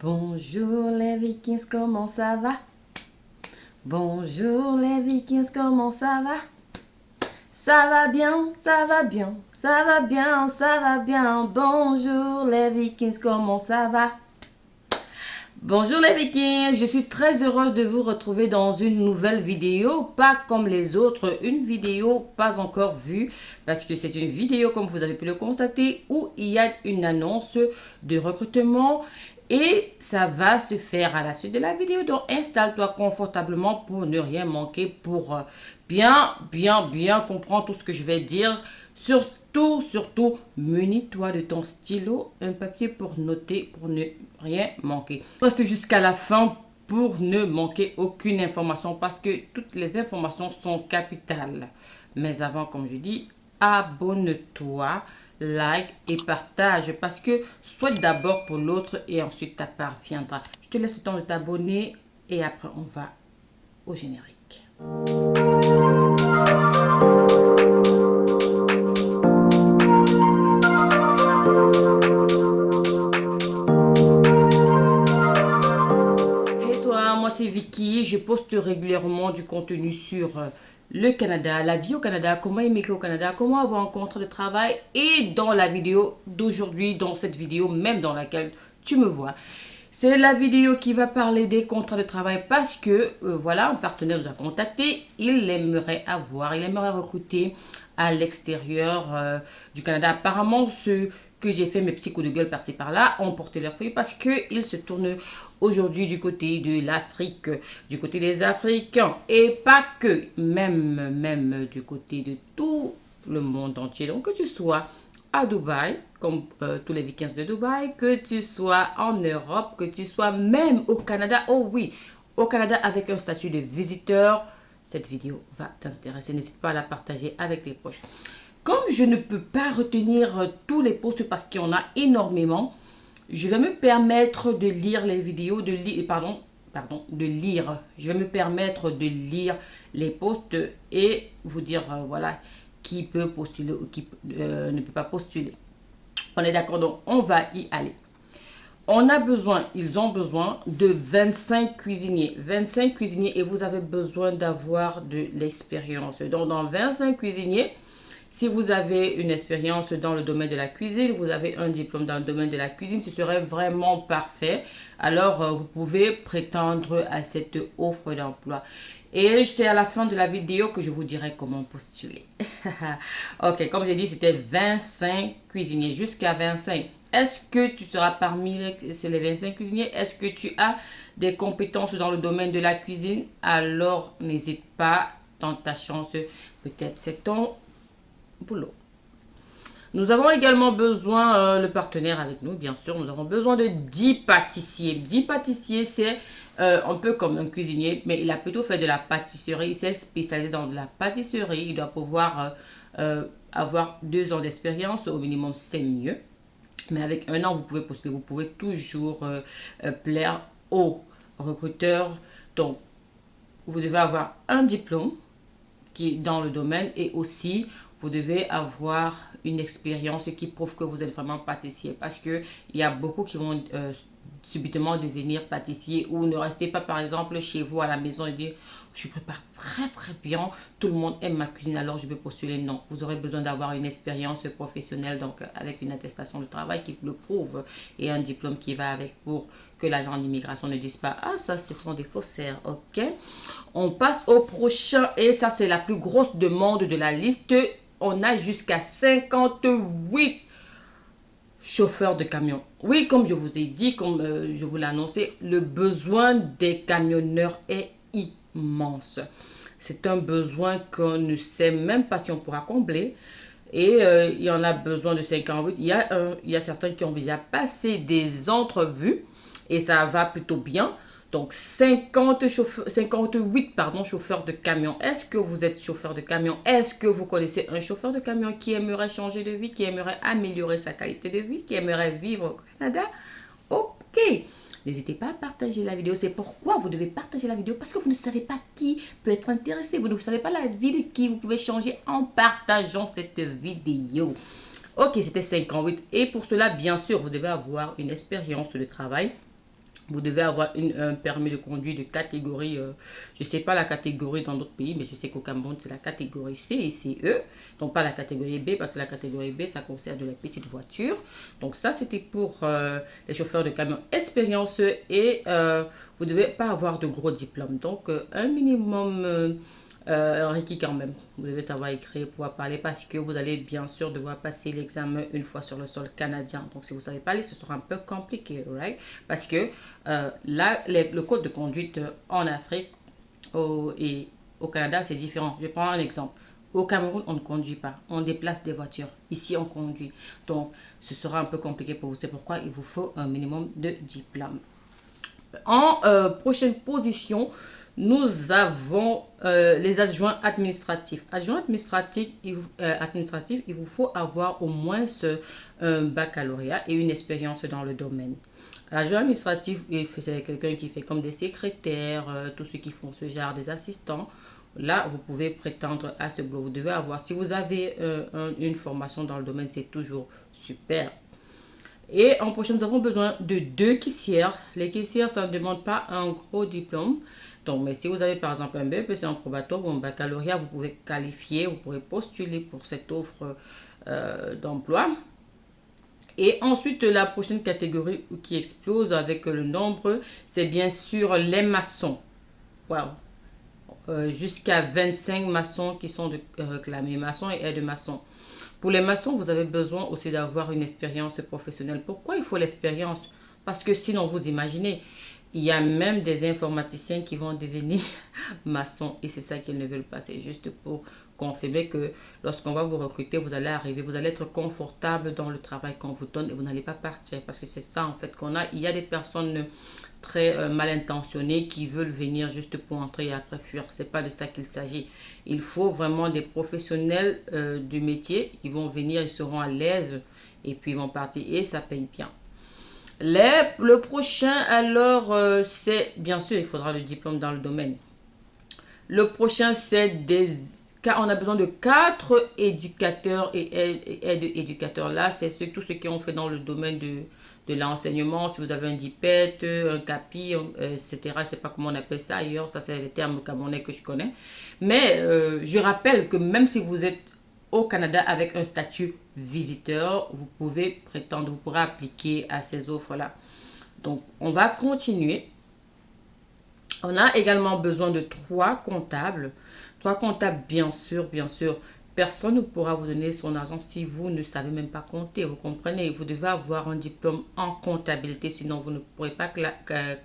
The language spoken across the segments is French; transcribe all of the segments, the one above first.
Bonjour les Vikings, comment ça va? Bonjour les Vikings, comment ça va? Ça va bien, ça va bien, ça va bien, ça va bien. Bonjour les Vikings, comment ça va? Bonjour les Vikings, je suis très heureuse de vous retrouver dans une nouvelle vidéo, pas comme les autres, une vidéo pas encore vue, parce que c'est une vidéo, comme vous avez pu le constater, où il y a une annonce de recrutement et ça va se faire à la suite de la vidéo. Donc installe-toi confortablement pour ne rien manquer, pour bien comprendre tout ce que je vais dire. Surtout, munis-toi de ton stylo, un papier pour noter, pour ne rien manquer. Reste jusqu'à la fin pour ne manquer aucune information parce que toutes les informations sont capitales. Mais avant, comme je dis, abonne-toi, like et partage parce que souhaite d'abord pour l'autre et ensuite ta part viendra. Je te laisse le temps de t'abonner et après on va au générique. Moi c'est Vicky, je poste régulièrement du contenu sur le Canada, la vie au Canada, comment immigrer au Canada, comment avoir un contrat de travail et dans la vidéo d'aujourd'hui, dans cette vidéo même dans laquelle tu me vois. C'est la vidéo qui va parler des contrats de travail parce que voilà, un partenaire nous a contacté, il aimerait recruter à l'extérieur du Canada. Apparemment, ceux que j'ai fait mes petits coups de gueule par-ci par-là ont porté leurs fruits parce qu'ils se tournent aujourd'hui du côté de l'Afrique, du côté des Africains et pas que, même du côté de tout le monde entier. Donc que tu sois à Dubaï, comme tous les Vikings de Dubaï, que tu sois en Europe, que tu sois même au Canada. Oh oui, au Canada avec un statut de visiteur, cette vidéo va t'intéresser. N'hésite pas à la partager avec tes proches. Comme je ne peux pas retenir tous les posts parce qu'il y en a énormément, je vais me permettre de lire les vidéos, de lire. Je vais me permettre de lire les posts et vous dire, voilà, qui peut postuler ou qui ne peut pas postuler. On est d'accord, donc on va y aller. Ils ont besoin de 25 cuisiniers. 25 cuisiniers et vous avez besoin d'avoir de l'expérience. Donc dans 25 cuisiniers, si vous avez une expérience dans le domaine de la cuisine, vous avez un diplôme dans le domaine de la cuisine, ce serait vraiment parfait. Alors, vous pouvez prétendre à cette offre d'emploi. Et c'est à la fin de la vidéo que je vous dirai comment postuler. Ok, comme j'ai dit, c'était 25 cuisiniers, jusqu'à 25. Est-ce que tu seras parmi les 25 cuisiniers? Est-ce que tu as des compétences dans le domaine de la cuisine? Alors, n'hésite pas, tente ta chance. Peut-être c'est ton boulot. Nous avons également besoin, le partenaire avec nous, bien sûr, nous avons besoin de 10 pâtissiers. 10 pâtissiers, c'est un peu comme un cuisinier, mais il a plutôt fait de la pâtisserie. Il s'est spécialisé dans de la pâtisserie. Il doit pouvoir avoir 2 ans d'expérience. Au minimum, c'est mieux. Mais avec 1 an, vous pouvez poster. Vous pouvez toujours plaire aux recruteurs. Donc, vous devez avoir un diplôme qui est dans le domaine et aussi vous devez avoir une expérience qui prouve que vous êtes vraiment pâtissier parce que il y a beaucoup qui vont subitement devenir pâtissier ou ne restez pas par exemple chez vous à la maison et dire je prépare très bien, tout le monde aime ma cuisine alors je vais postuler. Non, vous aurez besoin d'avoir une expérience professionnelle donc avec une attestation de travail qui le prouve et un diplôme qui va avec pour que l'agent d'immigration ne dise pas ah ça ce sont des faussaires. Ok, on passe au prochain et ça c'est la plus grosse demande de la liste. On a jusqu'à 58 chauffeurs de camions. Oui, comme je vous ai dit, comme je vous l'ai annoncé, le besoin des camionneurs est immense. C'est un besoin qu'on ne sait même pas si on pourra combler. Et il y en a besoin de 58. Il y a certains qui ont déjà passé des entrevues et ça va plutôt bien. Donc 58 chauffeurs de camion. Est-ce que vous êtes chauffeur de camion? Est-ce que vous connaissez un chauffeur de camion qui aimerait changer de vie, qui aimerait améliorer sa qualité de vie, qui aimerait vivre au Canada? Ok. N'hésitez pas à partager la vidéo. C'est pourquoi vous devez partager la vidéo parce que vous ne savez pas qui peut être intéressé. Vous ne savez pas la vie de qui vous pouvez changer en partageant cette vidéo. Ok, c'était 58. Et pour cela, bien sûr, vous devez avoir une expérience de travail Vous devez avoir un permis de conduire de catégorie, je ne sais pas la catégorie dans d'autres pays, mais je sais qu'au Cameroun, c'est la catégorie C et CE. Donc pas la catégorie B, parce que la catégorie B, ça concerne les petites voitures. Donc ça, c'était pour les chauffeurs de camions expérience et vous ne devez pas avoir de gros diplômes. Donc un minimum requis quand même. Vous devez savoir écrire, pouvoir parler parce que vous allez bien sûr devoir passer l'examen une fois sur le sol canadien. Donc si vous ne savez pas lire, ce sera un peu compliqué, right? Parce que là, le code de conduite en Afrique et au Canada, c'est différent. Je prends un exemple. Au Cameroun, on ne conduit pas. On déplace des voitures. Ici, on conduit. Donc, ce sera un peu compliqué pour vous. C'est pourquoi il vous faut un minimum de diplôme. En prochaine position, nous avons les adjoints administratifs. Adjoints administratifs, il vous faut avoir au moins un baccalauréat et une expérience dans le domaine. L'adjoint administratif, c'est quelqu'un qui fait comme des secrétaires, tous ceux qui font ce genre, des assistants. Là, vous pouvez prétendre à ce boulot. Vous devez avoir, si vous avez une formation dans le domaine, c'est toujours super. Et en prochain, nous avons besoin de 2 caissières. Les caissières, ça ne demande pas un gros diplôme. Donc, mais si vous avez par exemple un BEPC en probatoire ou un baccalauréat, vous pouvez qualifier, vous pourrez postuler pour cette offre d'emploi. Et ensuite, la prochaine catégorie qui explose avec le nombre, c'est bien sûr les maçons. Wow. Jusqu'à 25 maçons qui sont réclamés, maçons et aides-maçons. Pour les maçons, vous avez besoin aussi d'avoir une expérience professionnelle. Pourquoi il faut l'expérience? Parce que sinon, vous imaginez, il y a même des informaticiens qui vont devenir maçons et c'est ça qu'ils ne veulent pas. C'est juste pour confirmer que lorsqu'on va vous recruter, vous allez arriver, vous allez être confortable dans le travail qu'on vous donne et vous n'allez pas partir parce que c'est ça en fait qu'on a. Il y a des personnes très mal intentionnés qui veulent venir juste pour entrer et après fuir. C'est pas de ça qu'il s'agit. Il faut vraiment des professionnels du métier. Ils vont venir, ils seront à l'aise et puis ils vont partir et ça paye bien. Le prochain, alors, c'est bien sûr, il faudra le diplôme dans le domaine. Le prochain, c'est on a besoin de 4 éducateurs et aides-éducateurs. Là, c'est tous ceux qui ont fait dans le domaine de l'enseignement. Si vous avez un DIPET, un CAPI, etc. Je ne sais pas comment on appelle ça ailleurs. Ça, c'est les termes camerounais que je connais. Mais je rappelle que même si vous êtes au Canada avec un statut visiteur, vous pouvez prétendre, vous pourrez appliquer à ces offres-là. Donc, on va continuer. On a également besoin de 3 comptables. 3 comptables, bien sûr. Personne ne pourra vous donner son argent si vous ne savez même pas compter. Vous comprenez? Vous devez avoir un diplôme en comptabilité, sinon vous ne pourrez pas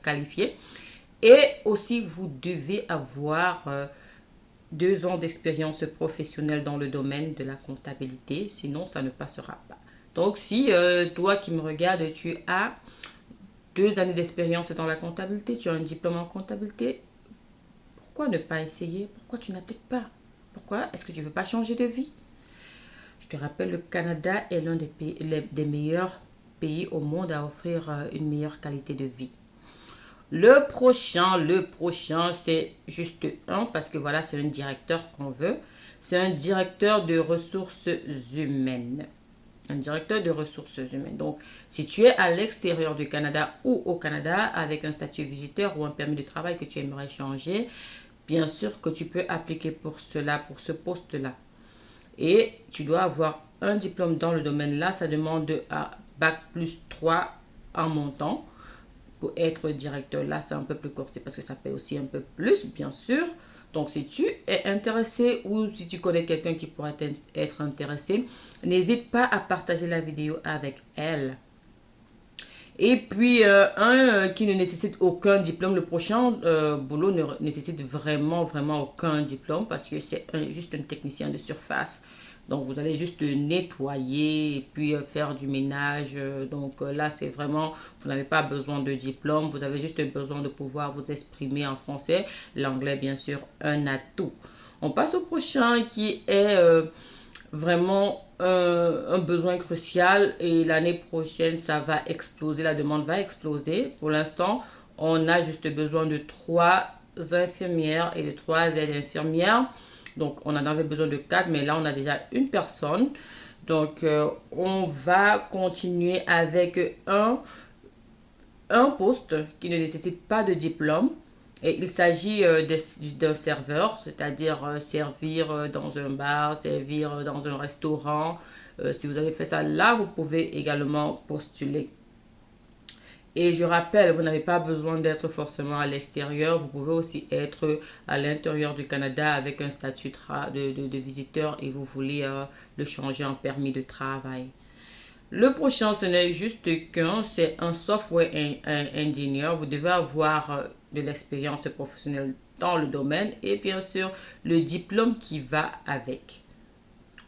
qualifier. Et aussi, vous devez avoir 2 ans d'expérience professionnelle dans le domaine de la comptabilité, sinon ça ne passera pas. Donc, si toi qui me regardes, tu as 2 années d'expérience dans la comptabilité, tu as un diplôme en comptabilité, pourquoi ne pas essayer? Pourquoi tu n'appliques pas? Pourquoi est-ce que tu ne veux pas changer de vie? Je te rappelle, le Canada est l'un des meilleurs pays au monde à offrir une meilleure qualité de vie. Le prochain, c'est juste un, parce que voilà, c'est un directeur qu'on veut. C'est un directeur de ressources humaines. Un directeur de ressources humaines. Donc, si tu es à l'extérieur du Canada ou au Canada avec un statut visiteur ou un permis de travail que tu aimerais changer, bien sûr que tu peux appliquer pour cela, pour ce poste-là. Et tu dois avoir un diplôme dans le domaine là. Ça demande à Bac plus 3 en montant. Pour être directeur, là, c'est un peu plus corsé parce que ça paye aussi un peu plus, bien sûr. Donc, si tu es intéressé ou si tu connais quelqu'un qui pourrait être intéressé, n'hésite pas à partager la vidéo avec elle. Et puis, un qui ne nécessite aucun diplôme. Le prochain boulot ne nécessite vraiment aucun diplôme parce que c'est juste un technicien de surface. Donc, vous allez juste nettoyer et puis faire du ménage. Donc, là, c'est vraiment, vous n'avez pas besoin de diplôme. Vous avez juste besoin de pouvoir vous exprimer en français. L'anglais, bien sûr, un atout. On passe au prochain qui est vraiment un besoin crucial et l'année prochaine, ça va exploser. La demande va exploser. Pour l'instant, on a juste besoin de 3 infirmières et de 3 aides infirmières. Donc, on en avait besoin de 4, mais là, on a déjà une personne. Donc, on va continuer avec un un poste qui ne nécessite pas de diplôme. Et il s'agit d'un serveur, c'est-à-dire servir dans un bar, servir dans un restaurant. Si vous avez fait ça là, vous pouvez également postuler. Et je rappelle, vous n'avez pas besoin d'être forcément à l'extérieur. Vous pouvez aussi être à l'intérieur du Canada avec un statut de visiteur et vous voulez le changer en permis de travail. Le prochain, ce n'est juste qu'un, c'est un software engineer. Vous devez avoir de l'expérience professionnelle dans le domaine et bien sûr le diplôme qui va avec.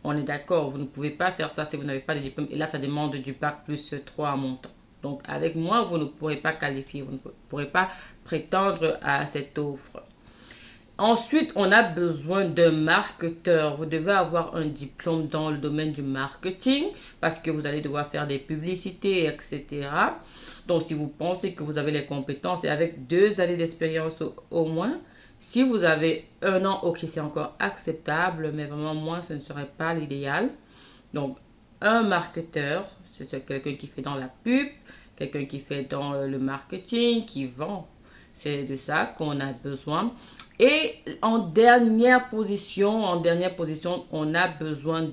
On est d'accord, vous ne pouvez pas faire ça si vous n'avez pas de diplôme. Et là, ça demande du bac plus 3 à montant. Donc, avec moi, vous ne pourrez pas qualifier, vous ne pourrez pas prétendre à cette offre. Ensuite, on a besoin d'un marketeur. Vous devez avoir un diplôme dans le domaine du marketing parce que vous allez devoir faire des publicités, etc. Donc, si vous pensez que vous avez les compétences et avec 2 années d'expérience au moins, si vous avez 1 an, ok, c'est encore acceptable, mais vraiment moins, ce ne serait pas l'idéal. Donc, un marketeur, c'est quelqu'un qui fait dans la pub, quelqu'un qui fait dans le marketing, qui vend. C'est de ça qu'on a besoin. Et en dernière position, on a besoin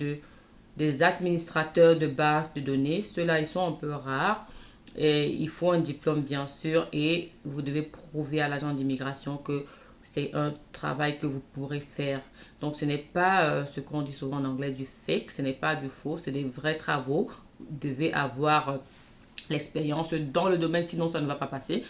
des administrateurs de bases de données. Ceux-là, ils sont un peu rares. Et il faut un diplôme, bien sûr, et vous devez prouver à l'agent d'immigration que c'est un travail que vous pourrez faire. Donc, ce n'est pas ce qu'on dit souvent en anglais du fake, ce n'est pas du faux, c'est des vrais travaux. Vous devez avoir l'expérience dans le domaine, sinon ça ne va pas passer.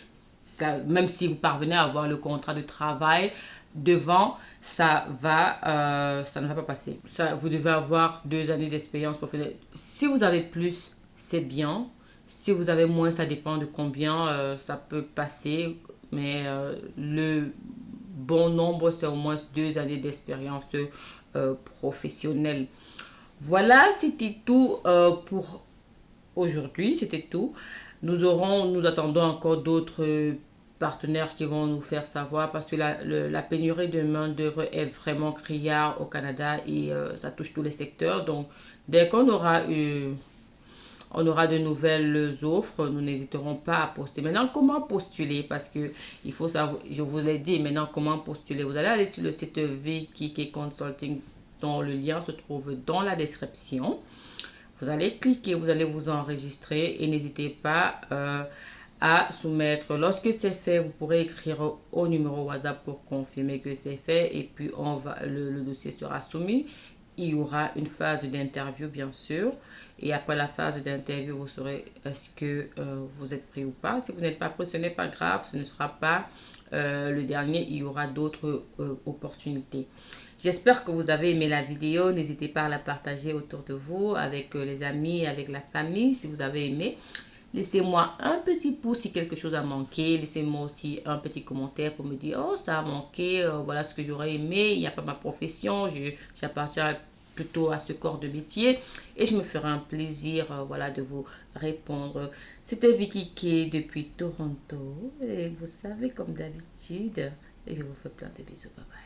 Ça, même si vous parvenez à avoir le contrat de travail devant, ça ne va pas passer. Ça, vous devez avoir 2 années d'expérience professionnelle. Si vous avez plus, c'est bien. Si vous avez moins, ça dépend de combien ça peut passer. Mais le bon nombre, c'est au moins 2 années d'expérience professionnelle. Voilà, c'était tout pour aujourd'hui. C'était tout. Nous attendons encore d'autres partenaires qui vont nous faire savoir parce que la pénurie de main-d'œuvre est vraiment criarde au Canada et ça touche tous les secteurs. Donc, dès qu'on aura de nouvelles offres, nous n'hésiterons pas à poster. Maintenant, comment postuler? Parce que il faut savoir, je vous l'ai dit, maintenant, comment postuler? Vous allez aller sur le site VKK Consulting dont le lien se trouve dans la description. Vous allez cliquer, vous allez vous enregistrer et n'hésitez pas à soumettre. Lorsque c'est fait, vous pourrez écrire au numéro WhatsApp pour confirmer que c'est fait et puis le dossier sera soumis. Il y aura une phase d'interview, bien sûr. Et après la phase d'interview, vous saurez est-ce que vous êtes pris ou pas. Si vous n'êtes pas pris, ce n'est pas grave. Ce ne sera pas le dernier. Il y aura d'autres opportunités. J'espère que vous avez aimé la vidéo. N'hésitez pas à la partager autour de vous, avec les amis, avec la famille, si vous avez aimé. Laissez-moi un petit pouce si quelque chose a manqué. Laissez-moi aussi un petit commentaire pour me dire, oh, ça a manqué, voilà ce que j'aurais aimé. Il n'y a pas ma profession, j'appartiens plutôt à ce corps de métier. Et je me ferai un plaisir, voilà, de vous répondre. C'était Vicky K depuis Toronto. Et vous savez, comme d'habitude, je vous fais plein de bisous. Bye bye.